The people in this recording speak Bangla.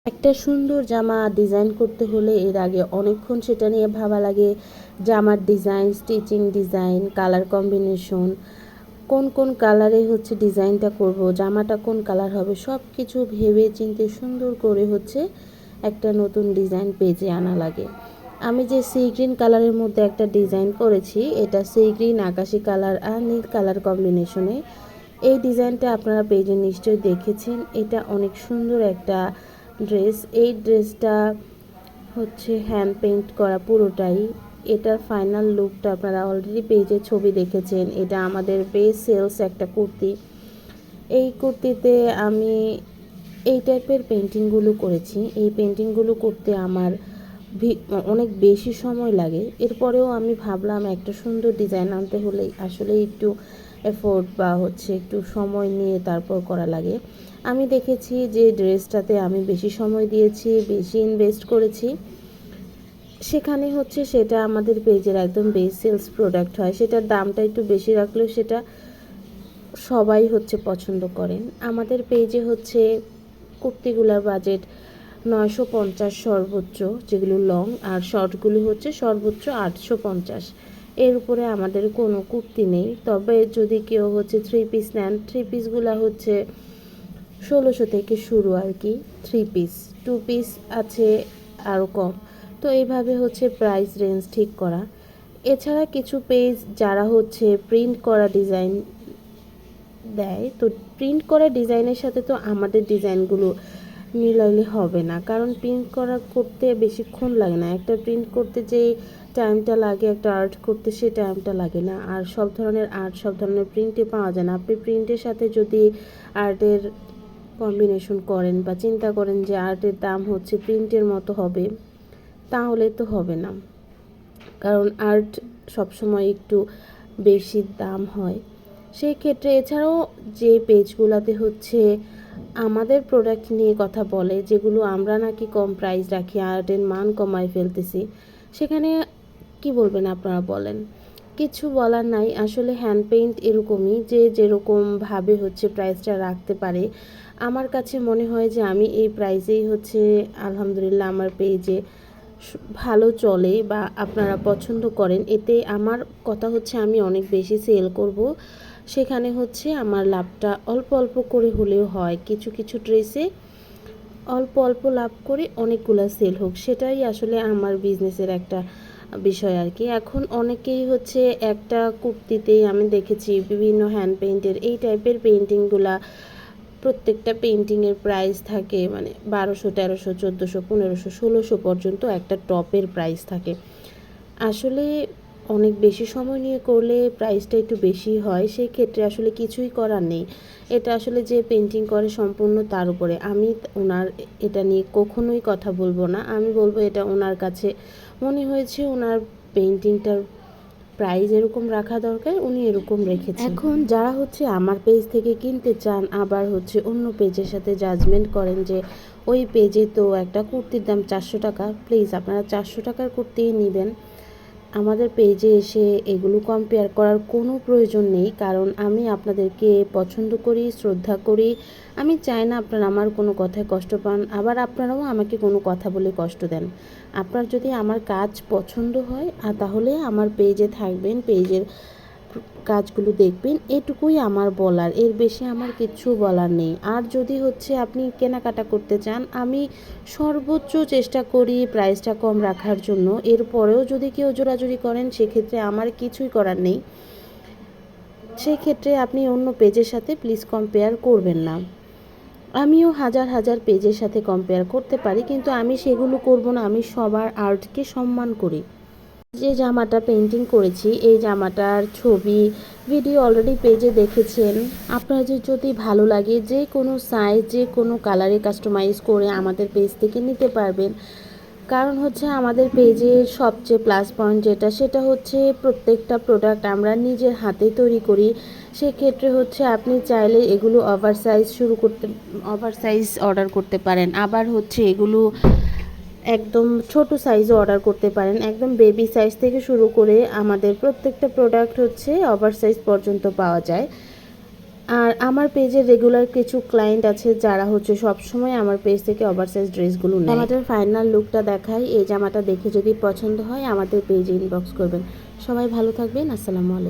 একটা সুন্দর জামা ডিজাইন করতে হলে এর আগে অনেকক্ষণ সেটা নিয়ে ভাবা লাগে। জামার design, stitching design, colour combination, কোন কোন কালারে ডিজাইনটা করব, জামাটা কোন কালার হবে, সব কিছু ভেবে চিন্তে সুন্দর করে একটা নতুন ডিজাইন পেজে আনা লাগে। আমি যে সি গ্রিন কালারের মধ্যে একটা ডিজাইন করেছি, এটা সি গ্রিন, আকাশি কালার আর নীল কালার কম্বিনেশনে। এই ডিজাইনটা আপনারা পেজে নিশ্চয়ই দেখেছেন। এটা অনেক সুন্দর একটা ড্রেস। এই ড্রেসটা হ্যান্ড পেইন্ট করা পুরোটাই। এটার ফাইনাল লুকটা আপনারা অলরেডি পেজে ছবি দেখেছেন। এটা আমাদের বেস্ট সেলস একটা কুর্তি। এই কুর্তিতে আমি এই টাইপের পেন্টিংগুলো করেছি। এই পেন্টিংগুলো করতে আমার অনেক বেশি সময় লাগে। এরপরেও আমি ভাবলাম একটা সুন্দর ডিজাইন আনতে হলে আসলে একটু এফোর্ট বা একটু সময় নিয়ে তারপর করা লাগে। আমি দেখেছি যে ড্রেসটাতে আমি বেশি সময় দিয়েছি, বেশি ইনভেস্ট করেছি, সেখানে সেটা আমাদের পেজের একদম বেস্ট সেলস প্রোডাক্ট হয়। সেটার দামটা একটু বেশি রাখলেও সেটা সবাই পছন্দ করেন। আমাদের পেজে কুর্তিগুলোর বাজেট 950 সর্বোচ্চ, যেগুলো লং, আর শর্টগুলো সর্বোচ্চ 850। এর উপরে আমাদের কোনো কুর্তি নেই। তবে যদি কেউ 3 পিস নেন, 3 পিসগুলো 1600 থেকে শুরু আর কি। 3 পিস, 2 পিস আছে আরও কম। তো এইভাবে প্রাইস রেঞ্জ ঠিক করা। এছাড়া কিছু পেজ যারা প্রিন্ট করা ডিজাইন দেয়, তো প্রিন্ট করা ডিজাইনের সাথে তো আমাদের ডিজাইনগুলো মিলাইলে হবে না, কারণ প্রিন্ট করতে বেশিক্ষণ লাগে না। একটা প্রিন্ট করতে যে টাইমটা লাগে, একটা আর্ট করতে সে টাইমটা লাগে না। আর সব ধরনের আর্ট সব ধরনের প্রিন্টে পাওয়া যায় না। আপনি প্রিন্টের সাথে যদি আর্টের কম্বিনেশন করেন বা চিন্তা করেন যে আর্টের দাম প্রিন্টের মতো হবে, তাহলে তো হবে না, কারণ আর্ট সবসময় একটু বেশি দাম হয়। সেই ক্ষেত্রে এছাড়াও যে পেজগুলোতে আমাদের প্রোডাক্ট নিয়ে কথা বলে, যেগুলো আমরা নাকি কম প্রাইস রাখি, আর্টের মান কমায় ফেলতেছি, সেখানে কি বলবেন আপনারা বলেন? কিছু বলার নাই। আসলে হ্যান্ড পেইন্ট এরকমই, যে যেরকমভাবে প্রাইসটা রাখতে পারে। আমার কাছে মনে হয় যে আমি এই প্রাইসেই আলহামদুলিল্লাহ আমার পেজে ভালো চলে বা আপনারা পছন্দ করেন। এতে আমার কথা আমি অনেক বেশি সেল করব। সেখানে আমার লাভটা অল্প অল্প করে হলেও হয়। কিছু কিছু ড্রেসে অল্প অল্প লাভ করে অনেকগুলো সেল হোক, সেটাই আসলে আমার বিজনেসের একটা বিষয় আর কি। এখন অনেকেই একটা কুর্তিতেই আমি দেখেছি বিভিন্ন হ্যান্ড পেইন্টের এই টাইপের পেইন্টিংগুলা, প্রত্যেকটা পেইন্টিংয়ের প্রাইস থাকে 1200, 1300, 1400, 1500, 1600 পর্যন্ত একটা টপের প্রাইস থাকে। আসলে অনেক বেশি সময় নিয়ে করলে প্রাইসটা একটু বেশি হয়। সেই ক্ষেত্রে আসলে কিছুই করার নেই। এটা আসলে যে পেইন্টিং করে সম্পূর্ণ তার উপরে। আমি ওনার এটা নিয়ে কখনোই কথা বলবো না। আমি বলবো এটা ওনার কাছে মনে হয়েছে ওনার পেইন্টিংটার প্রাইস এরকম রাখা দরকার, উনি এরকম রেখেছেন। এখন যারা আমার পেজ থেকে কিনতে চান, আবার অন্য পেজের সাথে জাজমেন্ট করেন যে ওই পেজে তো একটা কুর্তির দাম 400 টাকা, প্লিজ আপনারা 400 টাকার কুর্তিই নেবেন। আমাদের পেজে এসে এগুলো কম্পেয়ার করার কোনো প্রয়োজন নেই, কারণ আমি আপনাদেরকে পছন্দ করি, শ্রদ্ধা করি। আমি চাই না আপনারা আমার কোনো কথায় কষ্ট পান, আবার আপনারাও আমাকে কোনো কথা বলে কষ্ট দেন। আপনার যদি আমার কাজ পছন্দ হয় তাহলে আমার পেজে থাকবেন, পেজের কাজগুলো দেখবেন, এটুকুই আমার বলার। এর বেশি আমার কিচ্ছু বলার নেই। আর যদি আপনি কেনাকাটা করতে চান, আমি সর্বোচ্চ চেষ্টা করি প্রাইসটা কম রাখার জন্য। এরপরেও যদি কেউ জোরাজুরি করেন, সেক্ষেত্রে আমার কিছুই করার নেই। সেক্ষেত্রে আপনি অন্য পেজের সাথে প্লিজ কম্পেয়ার করবেন না। আমিও হাজার হাজার পেজের সাথে কম্পেয়ার করতে পারি, কিন্তু আমি সেগুলো করব না। আমি সবার আর্টকে সম্মান করি। যে জামাটা পেইন্টিং করেছি, এই জামাটার ছবি ভিডিও অলরেডি পেজে দেখেছেন। আপনাদের যদি ভালো লাগে, যে কোনো সাইজ, যে কোনো কালারে কাস্টমাইজ করে আমাদের পেজ থেকে নিতে পারবেন। কারণ আমাদের পেজের সবচেয়ে প্লাস পয়েন্ট যেটা, সেটা প্রত্যেকটা প্রোডাক্ট আমরা নিজের হাতে তৈরি করি। সেক্ষেত্রে আপনি চাইলে এগুলো ওভার সাইজ অর্ডার করতে পারেন, আবার এগুলো একদম ছোট সাইজও অর্ডার করতে পারেন। একদম বেবি সাইজ থেকে শুরু করে আমাদের প্রত্যেকটা প্রোডাক্ট ওভার সাইজ পর্যন্ত পাওয়া যায়। আর আমার পেজের রেগুলার কিছু ক্লায়েন্ট আছে যারা হচ্ছে সবসময় আমার পেজ থেকে ওভারসাইজ ড্রেসগুলো নেয়। জামাটার ফাইনাল লুকটা দেখাই। এই জামাটা দেখে যদি পছন্দ হয় আমাদের পেজে ইনবক্স করবেন। সবাই ভালো থাকবেন। আসসালামু আলাইকুম।